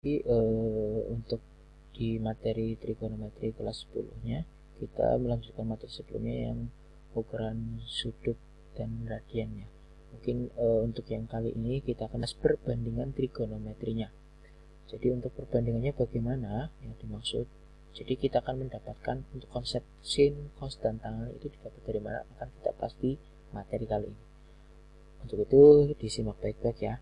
Untuk di materi trigonometri kelas 10-nya kita melanjutkan materi sebelumnya yang ukuran sudut dan radiannya. Mungkin untuk yang kali ini kita akan bahas perbandingan trigonometrinya. Jadi untuk perbandingannya bagaimana yang dimaksud? Jadi kita akan mendapatkan untuk konsep sin, cos, dan tangan itu didapat dari mana, akan kita bahas di materi kali ini. Untuk itu disimak baik-baik ya.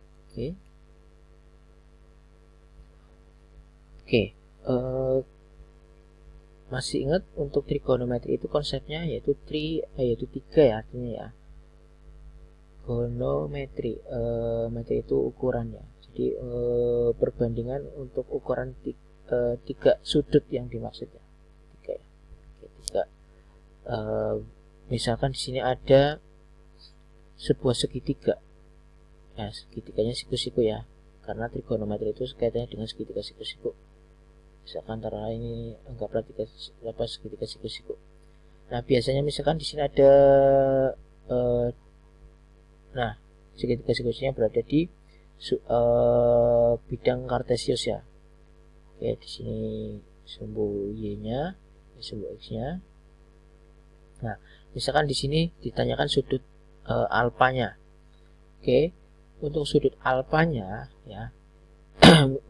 Oke, masih ingat untuk trigonometri itu konsepnya yaitu tiga ya artinya ya. Trigonometri, metri itu ukurannya. Jadi perbandingan untuk ukuran tiga sudut yang dimaksudnya. Tiga ya. Tiga. Misalkan di sini ada sebuah segitiga. Ya, segitiganya siku-siku ya. Karena trigonometri itu kaitannya dengan segitiga siku-siku. Misalkan antara ini anggaplah segitiga siku-siku. Nah biasanya misalkan di sini ada segitiga siku-sikunya berada di bidang kartesius ya. Oke, di sini sumbu y-nya, sumbu x-nya. Nah misalkan di sini ditanyakan sudut alfanya. Oke, untuk sudut alfanya ya,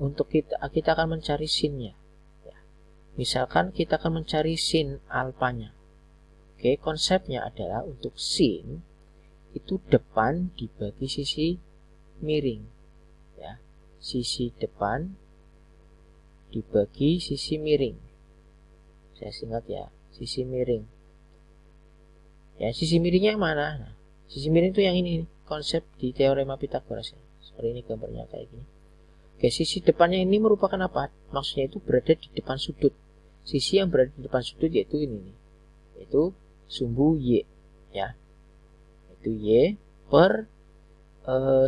untuk kita akan mencari sinnya. Misalkan kita akan mencari sin alfanya. Oke, konsepnya adalah untuk sin itu depan dibagi sisi miring. Ya, sisi depan dibagi sisi miring. Saya singkat ya, sisi miring. Ya, sisi miringnya mana? Nah, sisi miring itu yang ini, konsep di teorema Pythagoras. Seperti ini gambarnya kayak gini. Oke, sisi depannya ini merupakan apa? Maksudnya itu berada di depan sudut. Sisi yang berada di depan sudut yaitu ini nih, yaitu sumbu y ya, yaitu y per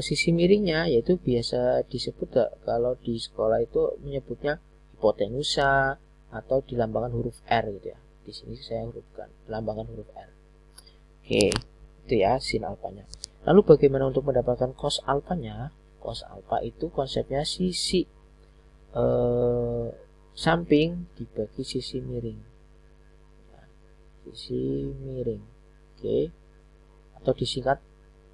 sisi miringnya, yaitu biasa disebut kalau di sekolah itu menyebutnya hipotenusa atau dilambangkan huruf R gitu ya. Di sini saya hurufkan lambangkan huruf R. Oke, itu ya sin alfanya. Lalu bagaimana untuk mendapatkan cos alfanya? Cos alfa itu konsepnya sisi samping dibagi sisi miring. Nah, sisi miring. Oke. Atau disingkat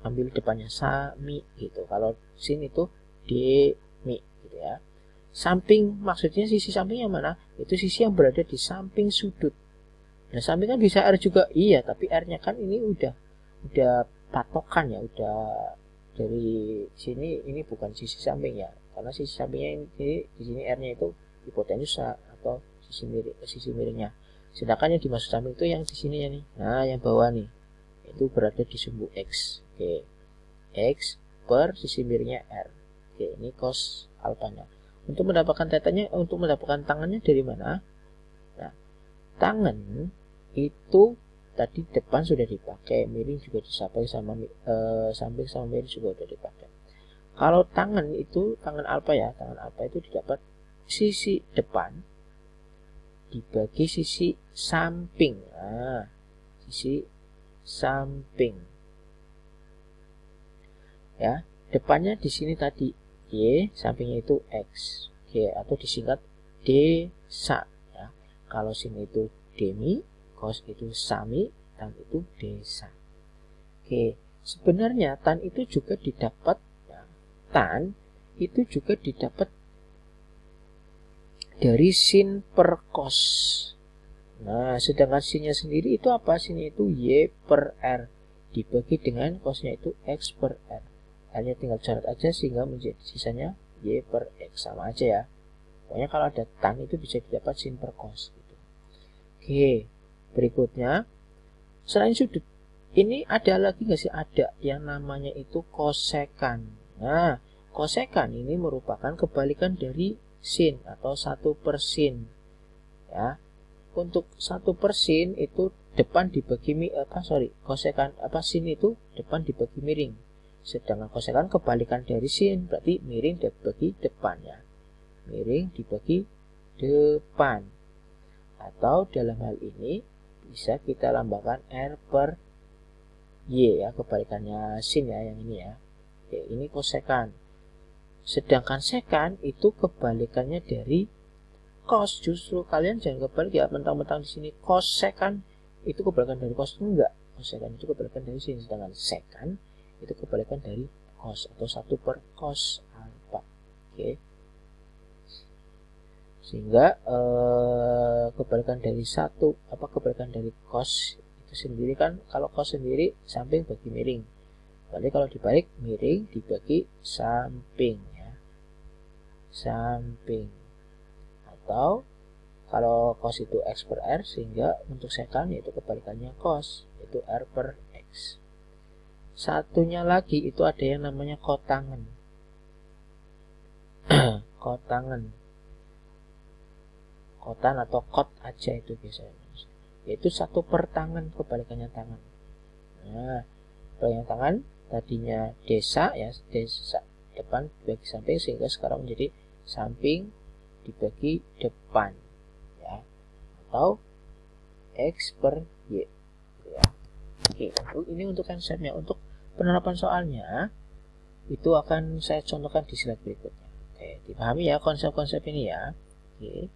ambil depannya sami gitu. Kalau sin itu demi gitu ya. Samping maksudnya sisi samping yang mana? Itu sisi yang berada di samping sudut. Nah, samping kan bisa R juga. Iya, tapi R-nya kan ini udah patokan ya, udah dari sini ini bukan sisi samping ya. Karena sisi sampingnya ini di sini R-nya itu hipotenusa atau sisi miringnya. Sedangkan yang dimaksud samping itu yang di sini ya nih. Nah, yang bawah nih itu berada di sumbu X. Oke. X per sisi miringnya R. Oke, ini cos alfanya. Untuk mendapatkan tetanya, untuk mendapatkan tangannya dari mana? Nah, tangan itu tadi depan sudah dipakai, miring juga disamping sama samping sama miring juga sudah dipakai. Kalau tangan itu, tangan alfa ya, tangan alfa itu didapat sisi depan dibagi sisi samping. Nah, sisi samping. Ya, depannya di sini tadi y, sampingnya itu x. Oke, atau disingkat desa ya. Kalau sin itu demi, cos itu sami, tan itu desa. Oke, sebenarnya tan itu juga didapat ya, tan itu juga didapat dari sin per cos. Nah, sedangkan sinnya sendiri itu apa? Sinnya itu y per r dibagi dengan cosnya itu x per r. R-nya tinggal coret aja sehingga menjadi sisanya y per x, sama aja ya. Pokoknya kalau ada tan itu bisa didapat sin per cos gitu. Oke, berikutnya selain sudut ini ada lagi nggak sih? Ada yang namanya itu kosekan. Nah, kosekan ini merupakan kebalikan dari sin atau 1 per sin ya. Untuk 1 per sin itu depan dibagi kosekan sin itu depan dibagi miring. Sedangkan kosekan kebalikan dari sin, berarti miring dibagi depan ya. Miring dibagi depan. Atau dalam hal ini bisa kita lambangkan R per Y ya, kebalikannya sin ya yang ini ya. Oke, ini kosekan. Sedangkan sekan itu kebalikannya dari cos. Justru kalian jangan kebalik ya, mentang-mentang di sini cos sekan itu kebalikan dari cos, enggak. Cos sekan itu kebalikan dari sini, sedangkan sekan itu kebalikan dari cos atau 1 per cos alfa. Oke. Sehingga kebalikan dari kebalikan dari cos itu sendiri kan, kalau cos sendiri samping bagi miring. Berarti kalau dibalik miring dibagi samping ya. Samping. Atau kalau cos itu X per R, sehingga untuk sekan yaitu kebalikannya cos, yaitu R per X. Satunya lagi itu ada yang namanya kotangen. Kotangen. Kotan atau kot aja itu biasanya. Yaitu 1 per tangan, kebalikannya tangan. Nah, kebalikannya tangan tadinya desa ya, desa depan dibagi samping, sehingga sekarang menjadi samping dibagi depan ya, atau X per Y ya. Oke, ini untuk konsepnya. Untuk penerapan soalnya itu akan saya contohkan di slide berikutnya. Oke, dipahami ya konsep-konsep ini ya. Oke.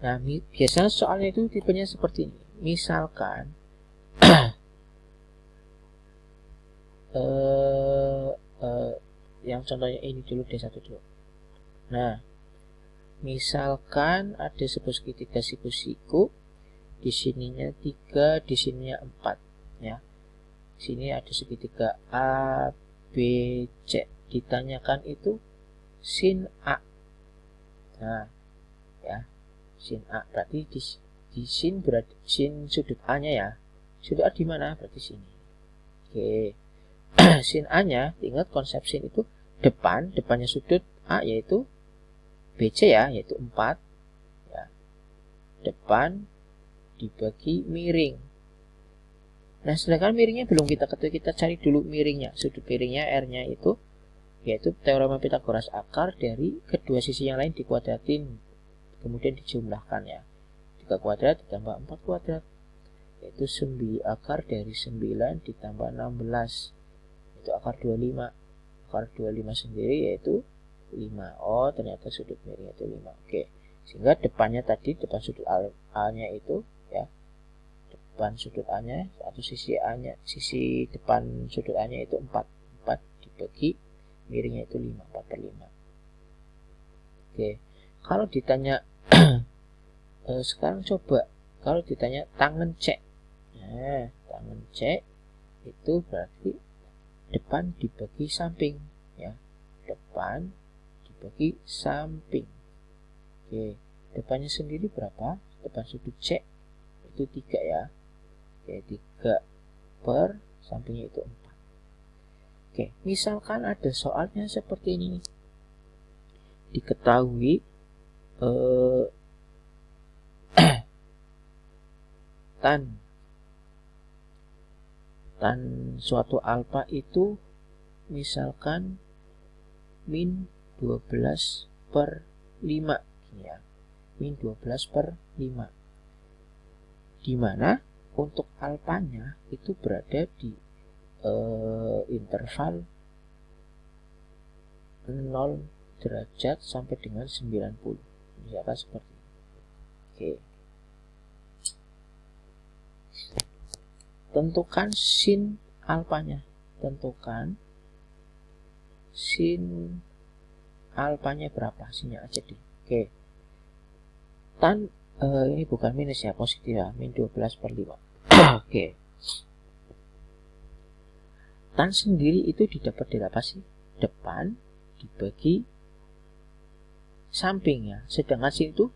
Nah, biasanya soalnya itu tipenya seperti ini. Misalkan yang contohnya ini dulu, D1 dulu. Nah, misalkan ada sebuah segitiga siku-siku, di sininya 3, di sininya 4 ya. Sini ada segitiga A, B, C. Ditanyakan itu sin A. Nah, ya. Sin A berarti di sin berarti sin sudut A-nya ya. Sudut A di mana? Berarti sini. Oke. Sin A-nya, ingat konsep sin itu depannya sudut A yaitu BC ya, yaitu 4 ya. Depan dibagi miring. Nah, sedangkan miringnya belum kita ketahui, kita cari dulu miringnya. Sudut miringnya R-nya itu yaitu teorema Pitagoras, akar dari kedua sisi yang lain dikuadratin, kemudian dijumlahkan ya. 3 kuadrat ditambah 4 kuadrat yaitu akar dari 9 ditambah 16 itu akar 25. Akar 25 sendiri yaitu 5. Oh, ternyata sudut miringnya itu 5. Oke. Sehingga depannya tadi, depan sudut A-nya itu ya. Depan sudut A-nya atau sisi A-nya, sisi depan sudut A-nya itu 4. 4 dibagi miringnya itu 5, 4 per 5. Oke. Kalau ditanya sekarang coba kalau ditanya tangan C. Nah, tangan C itu berarti depan dibagi samping ya. Depan dibagi samping. Oke, depannya sendiri berapa? Depan sudut C itu 3 ya. Oke, 3 per sampingnya itu 4. Oke, misalkan ada soalnya seperti ini. Diketahui tan suatu alfa itu misalkan min 12 per 5 ya. Min 12 per 5. Dimana untuk alfanya itu berada di interval 0 derajat sampai dengan 90. Misalkan seperti ini. Oke. Tentukan sin alfanya. Tentukan sin alfanya berapa? Sinnya aja deh. Oke. Tan ini bukan minus ya, positif ya. Min 12 per 5. Oke. Tan sendiri itu didapat dari apa sih? Depan dibagi samping ya. Sedangkan sin itu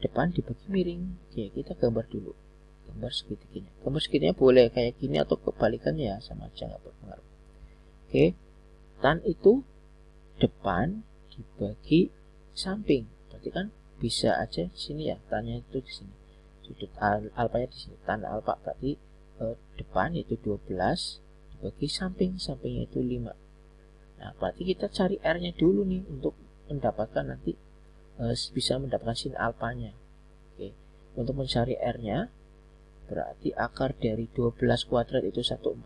depan dibagi miring. Oke, kita gambar dulu. Gambar segitiganya. Gambar segitiganya boleh kayak gini atau kebalikannya ya, sama aja nggak berpengaruh. Oke, tan itu depan dibagi samping. Berarti kan bisa aja di sini ya, tannya itu di sini. Sudut alfanya di sini. Tan alfa berarti depan itu 12 dibagi sampingnya itu 5. Nah, berarti kita cari R-nya dulu nih untuk mendapatkan nanti bisa mendapatkan sin alfanya. Oke, untuk mencari R-nya berarti akar dari 12 kuadrat itu 144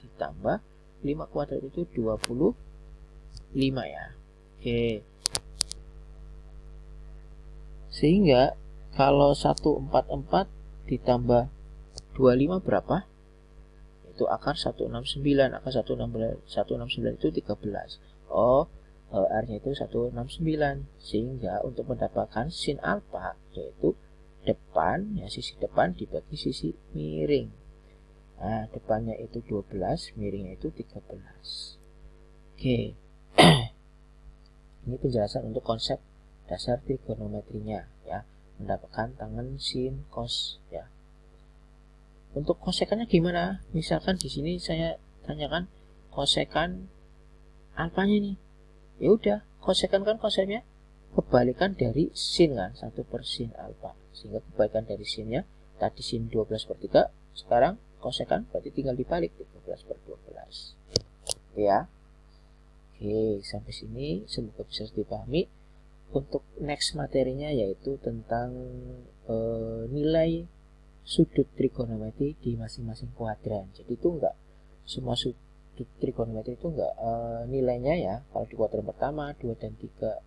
ditambah 5 5 kuadrat itu 25 ya. Oke. Sehingga kalau 144 ditambah 25 berapa? Itu akar 169. Akar 169 itu 13. Oh, R-nya itu 169. Sehingga untuk mendapatkan sin alfa, yaitu depan, ya sisi depan dibagi sisi miring. Nah, depannya itu 12, miringnya itu 13. Oke. Ini penjelasan untuk konsep dasar trigonometrinya ya, mendapatkan tangen, sin, cos ya. Untuk kosekannya gimana? Misalkan di sini saya tanyakan kosekan alfanya nih. Ya udah, kosekan kan konsepnya kebalikan dari sin kan, 1/sin alfa. Sehingga kebalikan dari sinnya tadi sin 12/3, sekarang kosekan berarti tinggal dibalik 13/12. Ya. Oke, sampai sini semoga bisa dipahami. Untuk next materinya yaitu tentang nilai sudut trigonometri di masing-masing kuadran. Jadi itu enggak semua sudut trigonometri itu enggak nilainya ya. Kalau di kuadran pertama, 2 dan 3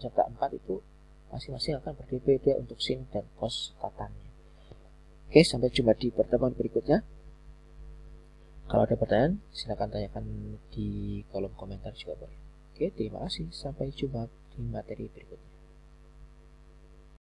serta 4 itu masing-masing akan berbeda untuk sin dan cos tatannya. Oke, sampai jumpa di pertemuan berikutnya. Kalau ada pertanyaan, silakan tanyakan di kolom komentar juga boleh. Oke, terima kasih. Sampai jumpa di materi berikutnya.